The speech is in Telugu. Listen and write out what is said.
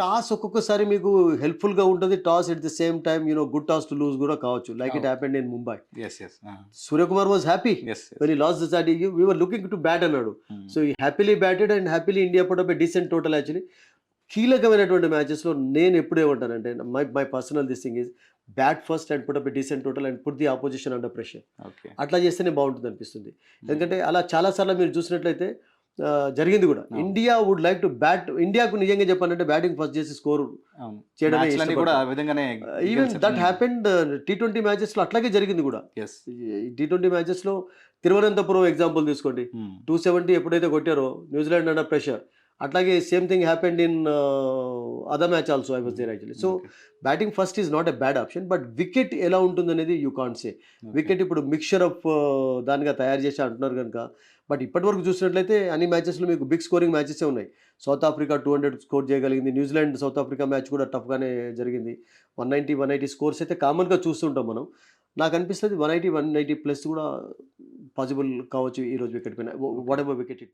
టాస్ ఒక్కొక్కసారి మీకు హెల్ప్‌ఫుల్‌గా ఉంటది. Toss at the same time good toss to lose గూడా కావచ్చు. లైక్ ఇట్ అవును. Happened in Mumbai. Yes. Yes. ఆ! Suryakumar was happy yes. Yes. When he lost the start. We were looking to bat అన్నాడు. Hmm. So, he happily batted and happily India put up a decent total actually. కీలకమైనటువంటి మ్యాచెస్‌లో నేను ఎప్పుడు ఏమంటానంటే my personal this thing is bat first and put up a decent total and put the opposition under pressure. Okay. అట్లా చేస్తేనే బావుంటుందనిపిస్తుంది. హ్మ్. ఎందుకంటే అలా చాలా సార్లు మీరు చూసినట్లయితే జరిగింది గూడా. అవును. India would like to bat. ఇండియాకు నిజంగా చెప్పాలంటే బ్యాటింగ్ ఫస్ట్ చేసి స్కోర్ అవును. చేయడమే మ్యాచ్‌లన్నీ కూడా ఆ ఇష్టపడతారు. విధంగానే ఈవెన్ గెలిచారు. దట్ హ్మ్. హ్యాపెండ్ టీ20 మ్యాచెస్‌లో అట్లాగే జరిగింది గూడా. యెస్. ఈ టీ20 మ్యాచెస్‌లో తిరువనంతపురం ఎగ్జాంపుల్ తీసుకోండి. హ్మ్. 270 ఎప్పుడైతే కొట్టారో న్యూజిలాండ్ అండర్ ప్రెషర్. అట్లాగే same thing happened in other match also I was hmm. There actually. So, okay. Batting first is not a bad option. But wicket ఎలా ఉంటుందనేది you can't say. Okay. Wicket ఇప్పుడు మిక్స్చర్ ఆఫ్ దానిగా తయారు చేసి అంటున్నారు గనుక. బట్ ఇప్పటివరకు చూసినట్లయితే అన్ని మ్యాచెస్‌లో మీకు బిగ్ స్కోరింగ్ మ్యాచెసే ఉన్నాయి. సౌత్ ఆఫ్రికా 200 స్కోర్ చేయగలిగింది. న్యూజిలాండ్ సౌత్ ఆఫ్రికా మ్యాచ్ కూడా టఫ్‌గానే జరిగింది. 190, 180 స్కోర్స్ అయితే కామన్‌గా చూస్తుంటాం మనం. నాకనిపిస్తది 180, 180 ప్లస్ కూడా పాసిబుల్ కావచ్చు ఈరోజు వికెట్ పైన. Okay. Whatever wicket it may.